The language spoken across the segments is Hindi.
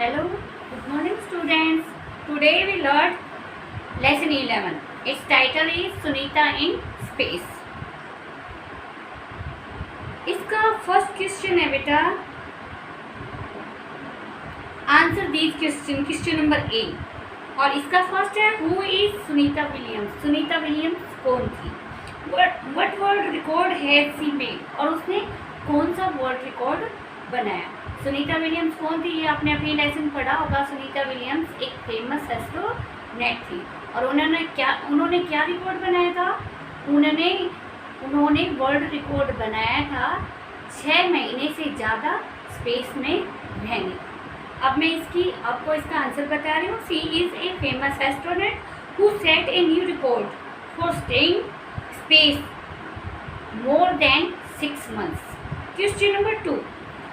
Hello, good morning students. Today we learned lesson 11. Its title is Sunita in Space. इसका फर्स्ट क्वेश्चन है बेटा, answer these question number A. और इसका फर्स्ट है who is Sunita Williams. Sunita Williams कौन थी? What world record has she made, और उसने कौन सा वर्ल्ड रिकॉर्ड बनाया। सुनीता विलियम्स कौन थी, ये आपने अपनी लेसन पढ़ा होगा। सुनीता विलियम्स एक फेमस एस्ट्रोनॉट थी और उन्होंने क्या रिकॉर्ड बनाया था? उन्होंने वर्ल्ड रिकॉर्ड बनाया था 6 महीने से ज़्यादा स्पेस में रहने। अब मैं आपको इसका आंसर बता रही हूँ। She is a famous astronaut who set a new record for staying space more than 6 months. Question number 2,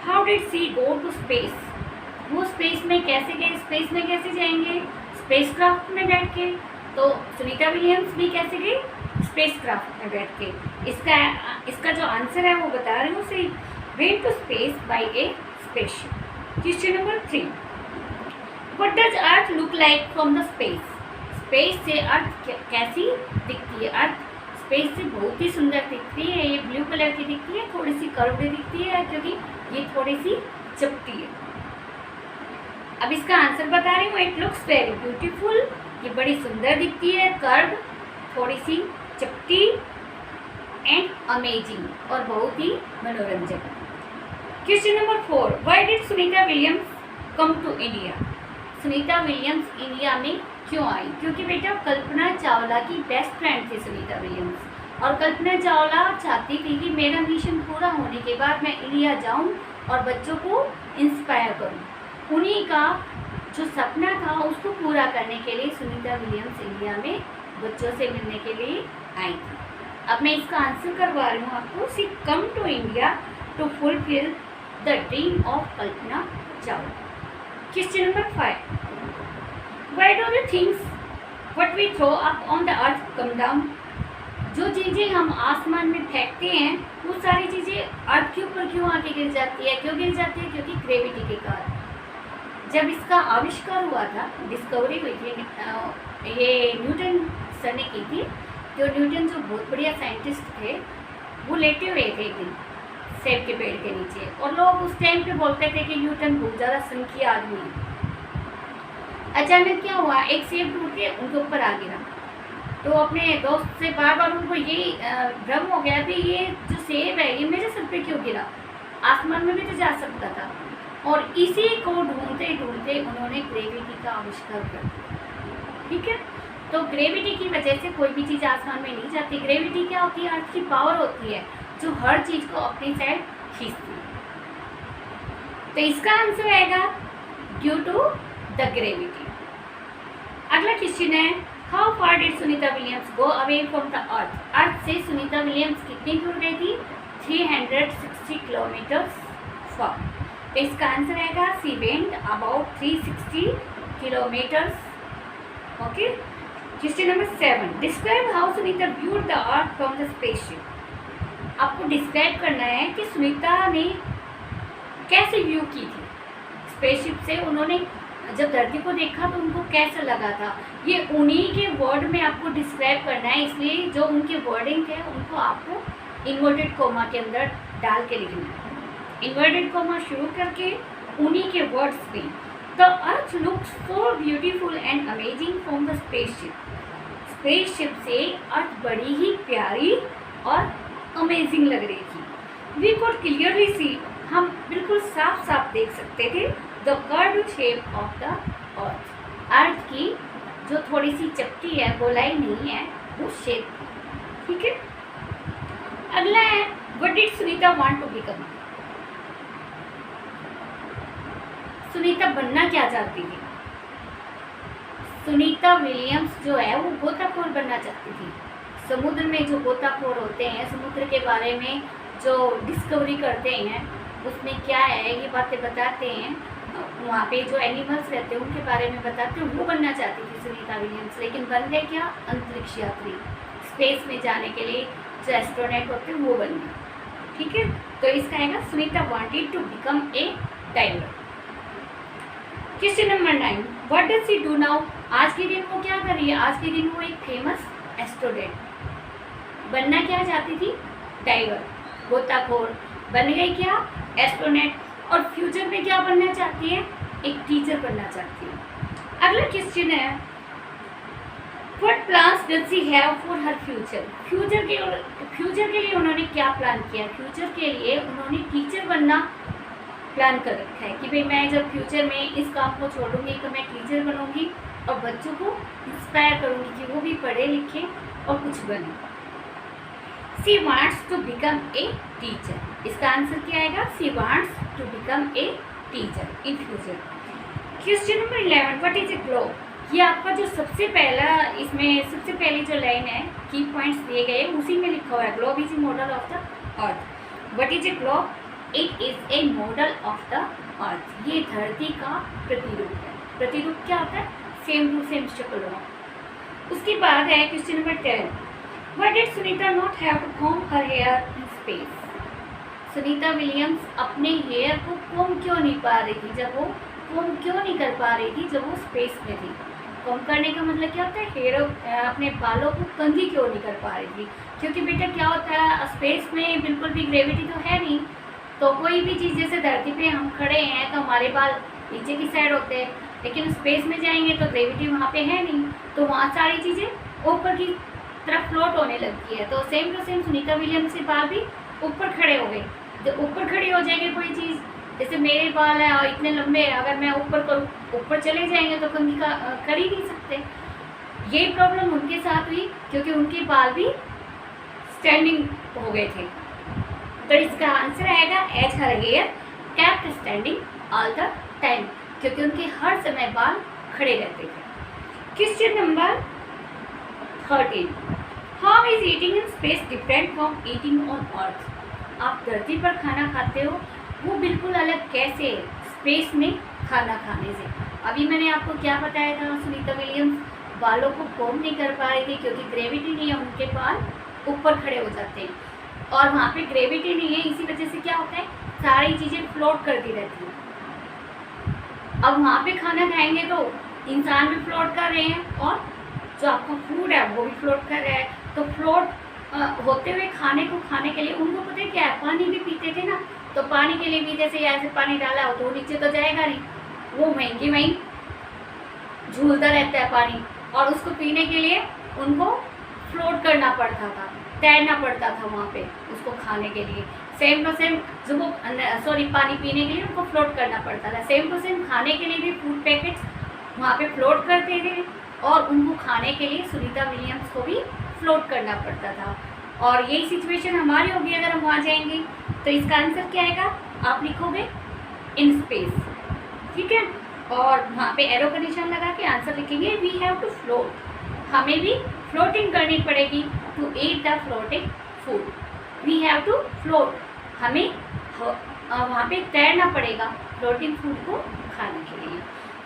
how did she go to space. वो स्पेस में कैसे गए? स्पेस में कैसे जाएंगे? स्पेस क्राफ्ट में बैठ के। तो सुनीता विलियम्स भी कैसे गई? स्पेस क्राफ्ट में बैठ के। इसका जो आंसर है वो बता रही हूँ। She went to space by a spaceship. Question number 3, what does earth look like from the space. Space से अर्थ कैसी दिखती है? अर्थ स्पेस से बहुत ही सुंदर दिखती है। ये ब्लू कलर की दिखती है, थोड़ी सी कर्व्ड दिखती है क्योंकि ये थोड़ी सी चपटी है। अब इसका आंसर बता रही हूँ। इट लुक्स वेरी ब्यूटीफुल, ये बड़ी सुंदर दिखती है, कर्व, थोड़ी सी चपटी एंड अमेजिंग, और बहुत ही मनोरंजक। Question number 4, why did Sunita Williams come to India. Sunita Williams India में क्यों आई? क्योंकि बेटा कल्पना चावला की बेस्ट फ्रेंड थी सुनीता विलियम्स, और कल्पना चावला चाहती थी कि मेरा मिशन पूरा होने के बाद मैं इंडिया जाऊं और बच्चों को इंस्पायर करूं। उन्हीं का जो सपना था उसको पूरा करने के लिए सुनीता विलियम्स इंडिया में बच्चों से मिलने के लिए आई थी। अब मैं इसका आंसर करवा रही हूँ आपको। She came to India to fulfil the dream of Kalpana Chawla. Question number 5, why do you thinks what we throw up on the earth come down. जो चीज़ें हम आसमान में फेंकते हैं वो सारी चीज़ें अर्थ के ऊपर क्यों आके गिर जाती है? क्यों गिर जाती है? क्योंकि ग्रेविटी के कारण। जब इसका आविष्कार हुआ था, डिस्कवरी हुई थी, ये न्यूटन सर ने की थी। तो न्यूटन जो बहुत बढ़िया साइंटिस्ट थे वो लेटे हुए थे एक दिन सेब के पेड़ के नीचे, और लोग उस टाइम पे बोलते थे कि न्यूटन बहुत ज़्यादा संख्या आदमी है। अचानक क्या हुआ, एक सेब टूट के उनके ऊपर आ गिरा। तो अपने दोस्त से बार बार उनको ये भ्रम हो गया कि ये जो सेब है ये मेरे सर पे क्यों गिरा, आसमान में भी तो जा सकता था। और इसी को ढूंढते ढूंढते उन्होंने ग्रेविटी का आविष्कार कर दिया। ठीक है, तो ग्रेविटी की वजह से कोई भी चीज़ आसमान में नहीं जाती। ग्रेविटी क्या होती है? अर्थ की पावर होती है जो हर चीज़ को अपनी साइड खींचती है। तो इसका आंसर आएगा ड्यू टू द ग्रेविटी। अगला क्वेश्चन है, how far did Sunita Williams go away from the earth. Earth से सुनीता विलियम्स कितनी दूर गई थी? 360 किलोमीटर्स फार। तो इसका आंसर आएगा she went about 360 kilometres. Okay. Question number 7, describe how Sunita viewed the earth from the spaceship. आपको डिस्क्राइब करना है कि सुनीता ने कैसे व्यू की थी स्पेसशिप से। उन्होंने जब धरती को देखा तो उनको कैसा लगा था, ये उन्हीं के वर्ड में आपको डिस्क्राइब करना है। इसलिए जो उनके वर्डिंग थे उनको आपको इन्वर्टेड कोमा के अंदर डाल के लिखना है। इन्वर्टेड कोमा शुरू करके उन्हीं के वर्ड्स में। The earth looks so beautiful and amazing from the spaceship. Spaceship से अर्थ बड़ी ही प्यारी और अमेजिंग लग रही थी। वी कुड क्लियरली सी, हम बिल्कुल साफ साफ देख सकते थे the curved shape of the earth. Earth की जो थोड़ी सी चपटी है, गोलाई नहीं है, वो शेप थी। ठीक है। अगला है, what did Sunita want to become. Sunita बनना क्या चाहती थी? सुनीता विलियम्स जो है वो गोताखोर बनना चाहती थी। समुद्र में जो गोताखोर होते हैं, समुद्र के बारे में जो डिस्कवरी करते हैं, उसमें क्या है ये बातें बताते हैं, वहाँ पे जो एनिमल्स रहते हैं उनके बारे में बताते हैं, वो बनना चाहती थी सुनीता विलियम्स। लेकिन बन गए क्या? अंतरिक्ष यात्री। स्पेस में जाने के लिए जो एस्ट्रोनॉट होते हैं वो बन गए। ठीक है, तो इसका आएगा Sunita wanted to become a diver. Question number 9, what does she do now? आज के दिन वो क्या कर रही है? आज के दिन वो एक फेमस एस्ट्रोनॉट बनना क्या चाहती थी? डाइवर, गोताखोर। बन गई क्या? एस्ट्रोनॉट। और फ्यूचर में क्या बनना चाहती है? एक टीचर बनना चाहती है। अगला क्वेश्चन है, what plans does she have for her future? Future के लिए उन्होंने क्या प्लान किया? फ्यूचर के लिए उन्होंने टीचर बनना प्लान कर रखा है कि भाई मैं जब फ्यूचर में इस काम को छोड़ूंगी तो मैं टीचर बनूंगी और बच्चों को इंस्पायर करूंगी कि वो भी पढ़े लिखे और कुछ बने। She wants to become a teacher. इसका आंसर क्या आएगा? She wants to become a teacher in future. Question number 11, what is a globe? ये आपका जो सबसे पहली जो लाइन है, की पॉइंट्स दिए गए उसी में लिखा हुआ है, globe is a model of the earth. What is a globe? It is a model of the अर्थ। ये धरती का प्रतिरूप है। प्रतिरूप क्या होता है? सेम टू सेम शक्ल होना। उसके बाद है question number 10, why did Sunita not have to comb her hair in space? Sunita Williams अपने हेयर को कॉम्ब क्यों नहीं पा रही थी? कॉम्ब क्यों नहीं कर पा रही थी जब वो स्पेस में थी? कॉम्ब करने का मतलब क्या होता है? हेयर, अपने बालों को कंघी क्यों नहीं कर पा रही थी? क्योंकि बेटा क्या होता है, स्पेस में बिल्कुल भी ग्रेविटी तो है नहीं, तो कोई भी चीज़, जैसे धरती पे हम खड़े हैं तो हमारे बाल नीचे की साइड होते हैं, लेकिन स्पेस में जाएंगे तो ग्रेविटी वहाँ पे है नहीं, तो वहाँ सारी चीज़ें ऊपर की तरफ फ्लोट होने लगती है। तो same to same Sunita Williams के बाल भी ऊपर खड़े हो गए। जब ऊपर खड़ी हो जाएगी कोई चीज़, जैसे मेरे बाल हैं और इतने लंबे हैं, अगर मैं ऊपर करूँ, ऊपर चले जाएंगे तो कंघी का कर ही नहीं सकते। ये प्रॉब्लम उनके साथ हुई क्योंकि उनके बाल भी स्टैंडिंग हो गए थे। तो इसका आंसर आएगा as her hair kept standing all the time, क्योंकि उनके हर समय बाल खड़े रहते थे। Question number 13, how is eating in space different from eating on earth? आप धरती पर खाना खाते हो, वो बिल्कुल अलग कैसे है स्पेस में खाना खाने से? अभी मैंने आपको क्या बताया था, सुनीता विलियम्स बालों को कॉम्ब नहीं कर पा रही थी क्योंकि ग्रेविटी नहीं है, उनके बाल ऊपर खड़े हो जाते हैं और वहाँ पे ग्रेविटी नहीं है, इसी वजह से क्या होता है, सारी चीज़ें फ्लोट करती रहती हैं। अब वहाँ पे खाना खाएंगे तो इंसान भी फ्लोट कर रहे हैं और जो आपका फूड है वो भी फ्लोट कर रहा है। तो फ्लोट होते हुए खाने को खाने के लिए उनको पता है क्या है, पानी भी पीते थे ना, तो पानी के लिए भी जैसे ऐसे पानी डाला हो तो वो नीचे तो जाएगा नहीं, वो वहीं झूलता रहता है पानी, और उसको पीने के लिए उनको फ्लोट करना पड़ता था, तैरना पड़ता था वहाँ पे उसको खाने के लिए। सेम टू सेम जो वो पानी पीने के लिए उनको फ्लोट करना पड़ता था, सेम टू सेम खाने के लिए भी फूड पैकेट्स वहाँ पे फ्लोट करते थे और उनको खाने के लिए सुनीता विलियम्स को भी फ्लोट करना पड़ता था। और यही सिचुएशन हमारी होगी अगर हम वहाँ जाएंगे। तो इसका आंसर क्या आएगा? आप लिखोगे इन स्पेस, ठीक है, और वहाँ पे एरो का निशान लगा के आंसर लिखेंगे वी हैव टू फ्लोट। हमें भी फ्लोटिंग करनी पड़ेगी to eat the floating food. We have to float, हमें वहाँ पे तैरना पड़ेगा फ्लोटिंग फूड को खाने के लिए।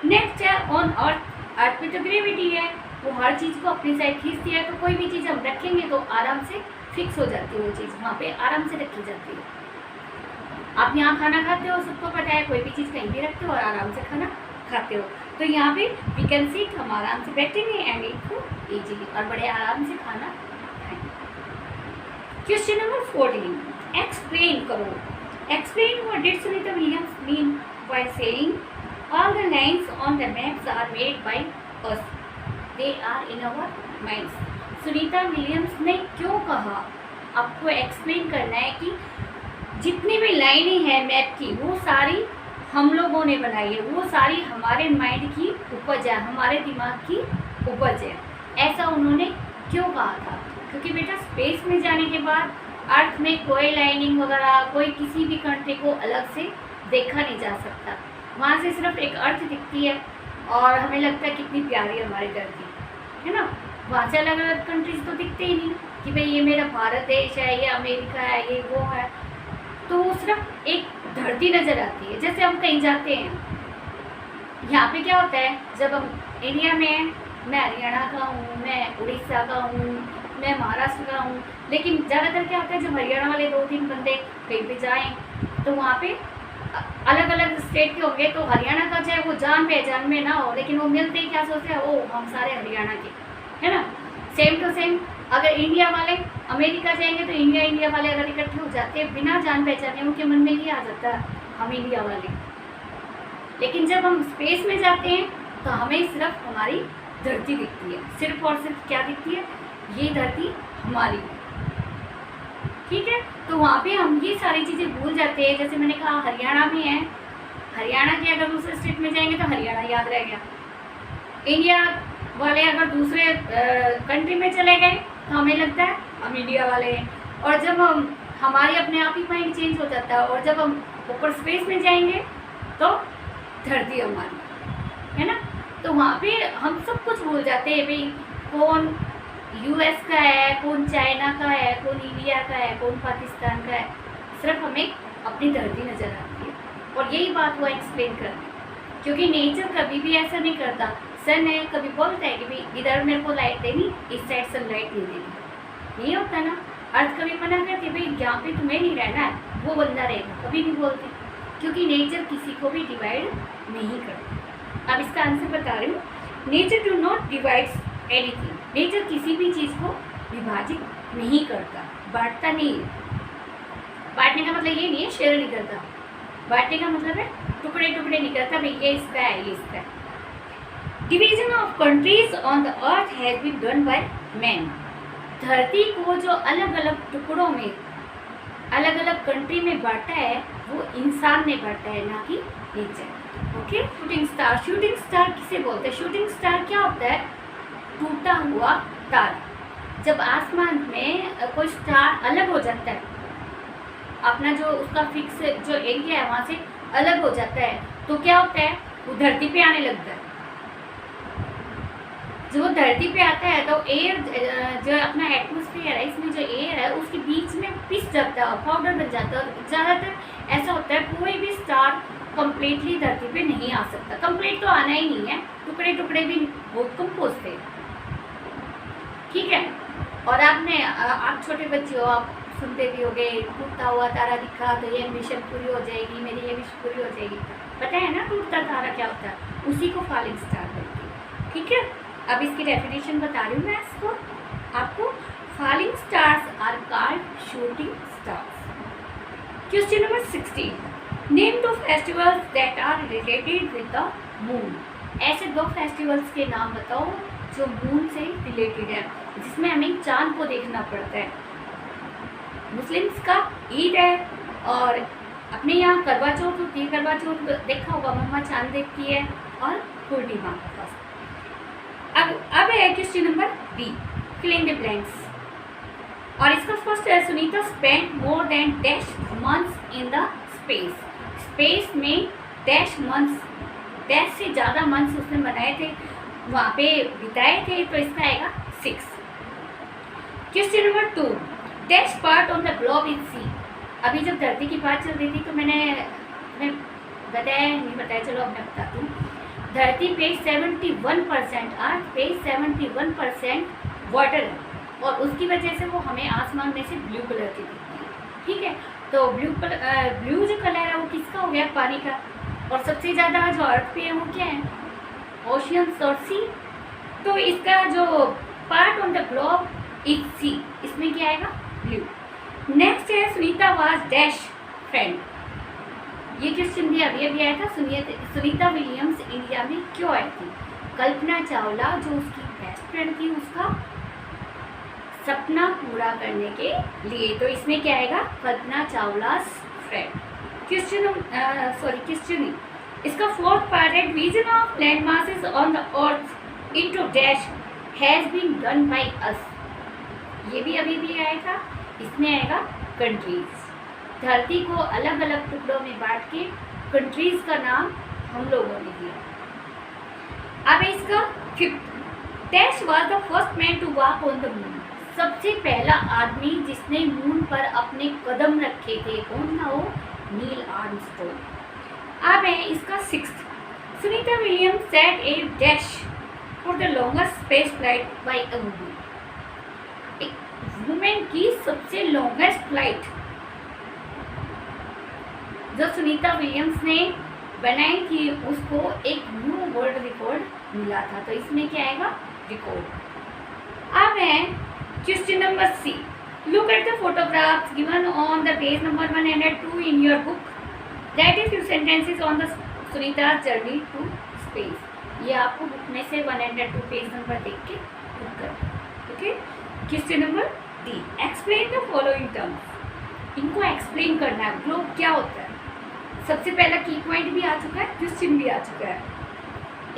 नेक्स्ट है ऑन अर्थ। अर्थ पे तो ग्रेविटी है, वो हर चीज़ को अपनी साइड खींचती है, तो कोई भी चीज़ हम रखेंगे तो आराम से फिक्स हो जाती है, वो चीज़ वहाँ पे आराम से रखी जाती है। आप यहाँ खाना खाते हो, सबको पता है, कोई भी चीज़ कहीं भी रखते हो और आराम से खाना खाते हो। तो यहाँ पे वी कैन सीट, हम आराम से बैठेंगे एंड ईट फूड इजीली, और बड़े आराम से खाना खाएंगे। क्वेश्चन नंबर 14, एक्सप्लेन करो। Explain what did Sunita Williams mean by saying all the lines on the maps are made by us, they are in our minds. सुनीता विलियम्स ने क्यों कहा? आपको एक्सप्लेन करना है कि जितनी भी लाइनें हैं मैप की वो सारी हम लोगों ने बनाई है, वो सारी हमारे माइंड की उपज है, हमारे दिमाग की उपज है। ऐसा उन्होंने क्यों कहा था? क्योंकि बेटा स्पेस में जाने के बाद अर्थ में कोई लाइनिंग वगैरह, कोई किसी भी कंट्री को अलग से देखा नहीं जा सकता। वहाँ से सिर्फ एक अर्थ दिखती है और हमें लगता है कितनी प्यारी हमारी धरती है ना। वहाँ से अलग अलग कंट्रीज तो दिखते ही नहीं कि भाई ये मेरा भारत देश है, ये अमेरिका है, ये वो है। तो सिर्फ एक धरती नज़र आती है। जैसे हम कहीं जाते हैं, यहाँ पे क्या होता है, जब हम इंडिया में, मैं हरियाणा का हूँ, मैं उड़ीसा का हूँ, मैं महाराष्ट्र का हूँ, लेकिन ज़्यादातर क्या होता है, जब हरियाणा वाले 2-3 बंदे कहीं पे जाएँ तो वहाँ पे अलग अलग स्टेट के होंगे, तो हरियाणा का चाहे वो जान पहचान में ना हो, लेकिन वो मिलते ही क्या सोचते हैं, ओ हम सारे हरियाणा के, है ना। सेम टू सेम अगर इंडिया वाले अमेरिका जाएंगे तो इंडिया वाले अगर इकट्ठे हो जाते हैं बिना जान पहचाने, उनके मन में ये आ जाता है हम इंडिया वाले। लेकिन जब हम स्पेस में जाते हैं तो हमें सिर्फ हमारी धरती दिखती है, सिर्फ और सिर्फ क्या दिखती है, ये धरती हमारी, ठीक है। तो वहाँ पे हम ये सारी चीज़ें भूल जाते हैं। जैसे मैंने कहा हरियाणा में है, हरियाणा के अगर दूसरे स्टेट में जाएंगे तो हरियाणा याद रह गया। इंडिया वाले अगर दूसरे कंट्री में चले गए तो हमें लगता है हम इंडिया वाले हैं। और जब हम हमारे अपने आप ही माइंड चेंज हो जाता है, और जब हम ऊपर स्पेस में जाएंगे तो धरती हमारी, है ना। तो वहाँ पे हम सब कुछ भूल जाते हैं भाई, कौन यूएस का है, कौन चाइना का है, कौन इंडिया का है, कौन पाकिस्तान का है, सिर्फ हमें अपनी धरती नज़र आती है। और यही बात वो एक्सप्लेन करते हैं, क्योंकि नेचर कभी भी ऐसा नहीं करता। सन है कभी बोलता है कि भाई इधर मेरे को लाइट देनी, इस साइड सनलाइट नहीं देनी, नहीं होता ना। अर्थ कभी मना करती है भाई यहाँ पे तुम्हें नहीं रहना है, वो बंदा रहेगा, कभी नहीं बोलते, क्योंकि नेचर किसी को भी डिवाइड नहीं करता। अब इसका आंसर बता रही हूँ, nature do not divides anything. Nature किसी भी चीज़ को विभाजित नहीं करता, बांटता नहीं है। बांटने का मतलब ये नहीं है शेयर नहीं करता, बांटने का मतलब है टुकड़े टुकड़े नहीं करता, भाई ये इसका है, ये इसका है। Division of countries on the earth has been done by man. धरती को जो अलग अलग टुकड़ों में, अलग अलग कंट्री में बांटा है, वो इंसान ने बांटा है, ना कि nature. Okay. Shooting star, shooting star किसे बोलते हैं? शूटिंग स्टार क्या होता है? टूटा हुआ तारा। जब आसमान में कोई स्टार अलग हो जाता है, अपना जो उसका फिक्स जो एरिया है वहाँ से अलग हो जाता है, तो क्या होता है, वो धरती पे आने लगता है। जब वो धरती पे आता है तो एयर जो अपना एटमॉस्फेयर है, इसमें जो एयर है उसके बीच में पिस जाता है, पाउडर बन जाता है। ज़्यादातर ऐसा होता है, कोई भी स्टार कंप्लीटली धरती पे नहीं आ सकता, कंप्लीट तो आना ही नहीं है, टुकड़े टुकड़े भी बहुत कम पहुँचते हैं, ठीक है। और आपने आप छोटे बच्चे हो, आप सुनते भी होगे, टूटता हुआ तारा दिखा तो ये मिशन पूरी हो जाएगी, मेरी ये विश पूरी हो जाएगी। पता है ना टूटता तारा क्या होता है? उसी को फॉलिंग स्टार बोलते हैं, ठीक है। अब इसकी डेफिनेशन बता रही हूँ मैं इसको आपको। Falling stars are called shooting stars. Question number 16, name 2 festivals that are related with the moon. ऐसे 2 फेस्टिवल्स के नाम बताओ जो मून से रिलेटेड है, जिसमें हमें चांद को देखना पड़ता है। मुस्लिम्स का ईद है, और अपने यहाँ करवा चौथ होती है। करवा चौथ देखा होगा, मम्मा चांद देखती है, और पूर्णिमा का फर्स्ट। अब है question number B, fill in the blanks. और इसका फर्स्ट है, Sunita spend more than dash months in the space. Space में डैश मंथ्स, डैश से ज़्यादा मंथ्स उसने बनाए थे, वहाँ पे बिताए थे, तो इसका आएगा 6। Question number 2, dash part on the globe is sea. अभी जब धरती की बात चल रही थी तो मैंने बताया नहीं बताया, चलो अब मैं बताती हूँ। धरती पे 71%, अर्थ पे 71% वाटर है, और उसकी वजह से वो हमें आसमान में से ब्लू कलर की दिखती है, ठीक है। तो ब्लू जो कलर है वो किसका हो गया? पानी का। और सबसे ज़्यादा जो अर्थ पे है वो क्या है? ओशियंस और सी। तो इसका जो part on the globe is sea, इसमें क्या आएगा? ब्लू। नेक्स्ट है, सुनीता वाज डैश फ्रेंड। ये क्वेश्चन भी अभी आया था। सुनीता विलियम्स इंडिया में क्यों आई थी? कल्पना चावला जो उसकी बेस्ट फ्रेंड थी, उसका सपना पूरा करने के लिए। तो इसमें क्या आएगा? कल्पना चावला फ्रेंड। क्वेश्चन इसका फोर्थ पार्ट है, division of land masses on the earth into dash has been done by us. ये भी अभी आया था। इसमें आएगा कंट्रीज। धरती को अलग अलग टुकड़ों में बांट के कंट्रीज का नाम हम लोगों ने दिया। अब इसका fifth, dash was the first man to walk on the moon. सबसे पहला आदमी जिसने मून पर अपने कदम रखे थे, कौन था वो? Neil Armstrong. अब है इसका sixth, Sunita Williams set a dash for the longest space flight by a woman. एक वुमेन की सबसे लॉन्गेस्ट फ्लाइट जो सुनीता विलियम्स ने बनाई थी उसको एक न्यू वर्ल्ड रिकॉर्ड मिला था। तो इसमें क्या आएगा? रिकॉर्ड। अब है question number C. Look at the photographs given on the page number 102 in your book, that is few sentences on the Sunita journey to space. ये आपको बुक में से 102 पेज नंबर देख के बुक कर। Okay, question number D, explain the following terms. इनको एक्सप्लेन करना है। ग्लोब क्या होता है? सबसे पहला की पॉइंट भी आ चुका है, क्वेश्चन भी आ चुका है।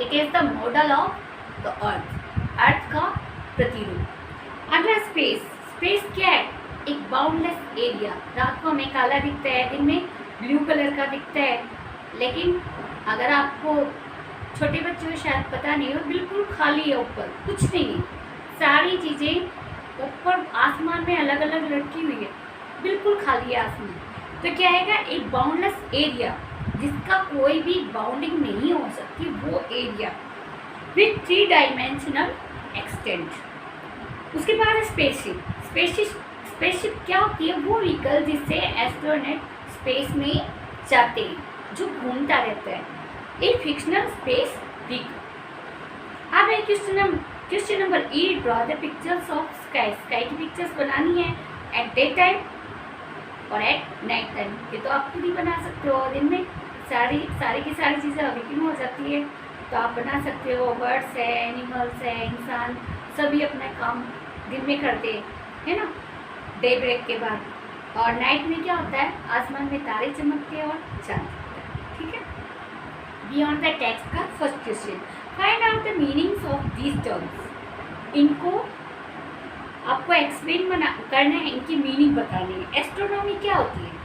It is the model of the earth, earth का प्रतिरूप। अगला स्पेस, स्पेस क्या है? एक बाउंडलेस एरिया। रात को हमें काला दिखता है, दिन में ब्लू कलर का दिखता है, लेकिन अगर आपको छोटे बच्चों को शायद पता नहीं हो, बिल्कुल खाली है, ऊपर कुछ नहीं है, सारी चीज़ें ऊपर आसमान में अलग अलग लटकी हुई है, बिल्कुल खाली है आसमान। तो क्या आएगा? एक बाउंडलेस एरिया जिसका कोई भी बाउंडिंग नहीं हो सकती, वो एरिया विथ 3 डायमेंशनल एक्सटेंट। उसके बाद स्पेसशिप। स्पेसशिप क्या होती है? वो व्हीकल जिससे एस्ट्रोनॉट स्पेस में जाते हैं, जो घूमता रहता है, एक फिक्शनल स्पेस व्हीकल। अब है question number E, draw the pictures of sky. Sky की पिक्चर्स बनानी है एट डे टाइम और एट नाइट टाइम। ये तो आप खुद ही बना सकते हो। दिन में सारी की सारी चीज़ें अवेकन हो जाती है, तो आप बना सकते हो। बर्ड्स है, एनिमल्स है, इंसान सभी अपना काम दिन में करते हैं ना, डे ब्रेक के बाद। और नाइट में क्या होता है? आसमान में तारे चमकते हैं और चांद दिखता है। ठीक है, बियॉन्ड द टेक्स्ट का first question, find out the meanings of these terms. इनको आपको एक्सप्लेन करना है, इनकी मीनिंग बतानी है। एस्ट्रोनॉमी क्या होती है?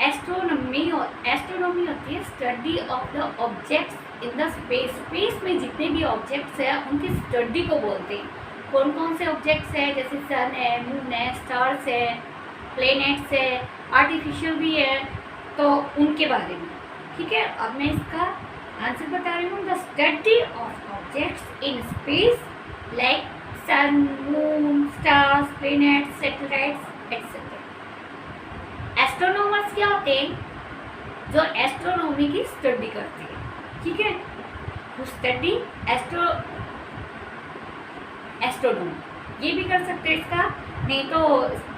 एस्ट्रोनॉमी होती है study of the objects in the space. Space में जितने भी ऑब्जेक्ट्स हैं उनकी स्टडी को बोलते हैं। कौन कौन से ऑब्जेक्ट्स हैं? जैसे सन है, मून है, स्टार्स है, प्लैनेट्स है, आर्टिफिशियल भी है, तो उनके बारे में। ठीक है, अब मैं इसका आंसर बता रही हूँ। The study of objects in space like sun, moon, stars, planets, satellites etcetera. Astronomers क्या होते हैं? जो एस्ट्रोनॉमी की स्टडी करते हैं। ठीक है, वो स्टडी एस्ट्रोनॉमी। ये भी कर सकते हैं इसका, नहीं तो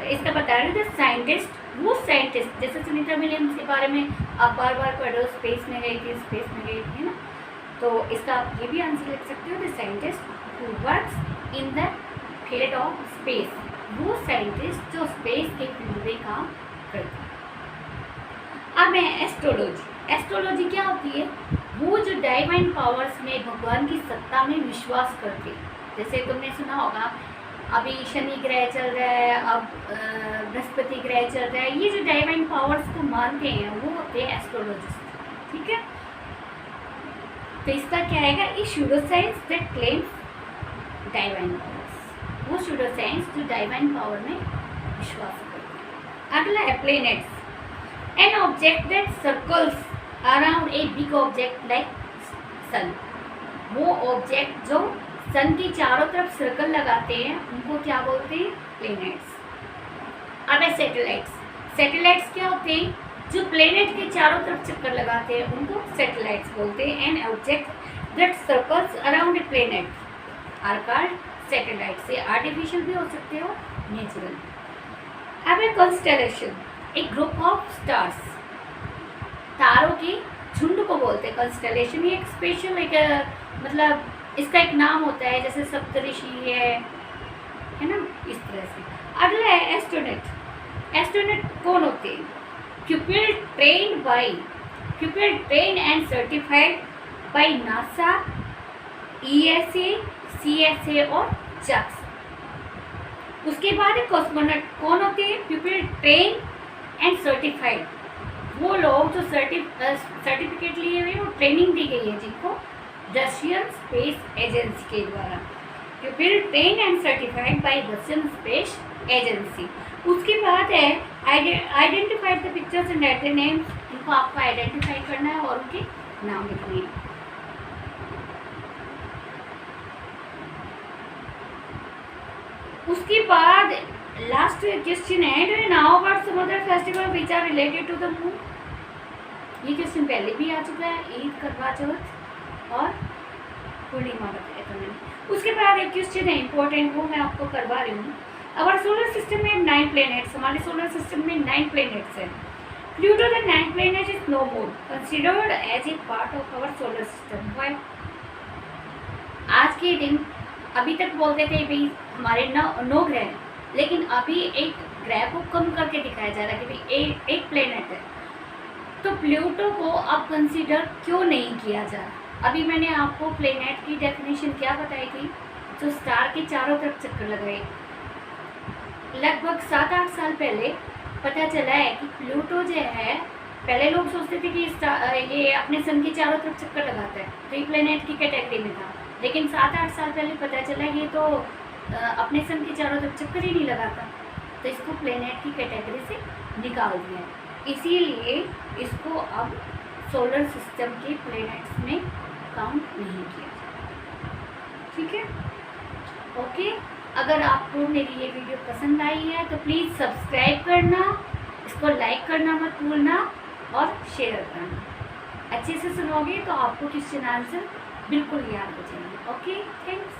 इसका बता रहे थे साइंटिस्ट, वो साइंटिस्ट जैसे सुनीता विलियम्स के बारे में आप बार बार पढ़ रहे हो, स्पेस में गई थी ना, तो इसका आप ये भी आंसर लिख सकते हो। The scientist who works in the field of space, वो साइंटिस्ट जो स्पेस के फील्ड में काम करते हैं। अब है एस्ट्रोलॉजी। एस्ट्रोलॉजी क्या होती है? वो जो डाइवाइन पावर्स में, भगवान की सत्ता में विश्वास करते हैं। जैसे तुमने सुना होगा अभी शनि ग्रह चल रहा है, अब बृहस्पति ग्रह चल रहा है, ये जो डाइवाइन पावर्स को मानते हैं वो होते हैं एस्ट्रोलॉजिस्ट। ठीक है, तो इसका क्या आएगा? ये pseudo science that claims divine powers. वो सूडो साइंस जो डाइवाइन पावर में विश्वास करते हैं। अगला है planets, an object that circles around a big object like sun. वो ऑब्जेक्ट जो सन की चारों तरफ सर्कल लगाते हैं उनको क्या बोलते हैं? प्लैनेट्स। अब है सैटेलाइट्स। सैटेलाइट्स क्या होते हैं? जो प्लैनेट के चारों तरफ चक्कर लगाते हैं उनको सैटेलाइट्स बोलते हैं। An object that circles around a planet are called satellites. ये आर्टिफिशियल भी हो सकते हो, नेचुरल। अब है कॉन्स्टेलेशन, एक ग्रुप ऑफ स्टार्स, तारों के झुंड को बोलते हैं कॉन्स्टेलेशन। ये एक स्पेशल मतलब इसका एक नाम होता है, जैसे सप्तऋषि है ना, इस तरह से। अगला है एस्ट्रोनॉट। एस्ट्रोनॉट कौन होते हैं? pupil trained and certified by NASA, ESA, CSA और JAXA। उसके बाद है कॉस्मोनॉट। कौन होते हैं? pupil trained and certified, वो लोग जो सर्टिफिकेट लिए हुए, वो ट्रेनिंग दी गई है जिनको रशियन स्पेस एजेंसी के द्वारा। pupil trained and certified by Russian space agency. उसके बाद है identified the pictures and right the names. इनको आपको आइडेंटिफाई करना है और उनके नाम लिखने हैं। उसके बाद Last question है, do you know about some other festival which are related to the moon? ये क्वेश्चन पहले भी आ चुका है, ईद, करवा चौथ और पूर्णिमा बताया था मैंने। उसके बाद एक क्वेश्चन है इंपॉर्टेंट, वो मैं आपको करवा रही हूँ। हमारे सोलर सिस्टम में 9 प्लैनेट्स, हमारे सोलर सिस्टम में 9 प्लैनेट्स हैं। Pluto the 9th planet is no more considered as a part of our solar system. Why? आज के दिन अभी तक बोलते थे भाई हमारे 9 ग्रह हैं, लेकिन अभी एक ग्रह को कम करके दिखाया जा रहा है कि भाई एक प्लेनेट है। तो प्लूटो को अब कंसीडर क्यों नहीं किया जा रहा? अभी मैंने आपको प्लेनेट की डेफिनेशन क्या बताई थी, जो स्टार के चारों तरफ चक्कर लगाए। लगभग 7-8 साल पहले पता चला है कि प्लूटो जो है, पहले लोग सोचते थे कि ये अपने सन के चारों तरफ चक्कर लगाता है, तो ये प्लेनेट की कैटेगरी में था। लेकिन 7-8 साल पहले पता चला ये तो अपने सन के चारों तरफ चक्कर ही नहीं लगाता, तो इसको प्लेनेट की कैटेगरी से निकाल दिया है। इसीलिए इसको अब सोलर सिस्टम के प्लेनेट्स में काउंट नहीं किया जाता। ठीक है, ओके। अगर आपको मेरी ये वीडियो पसंद आई है तो प्लीज़ सब्सक्राइब करना, इसको लाइक करना मत भूलना और शेयर करना। अच्छे से सुनोगे तो आपको क्वेश्चन आंसर बिल्कुल याद हो जाएंगे। Okay, thanks.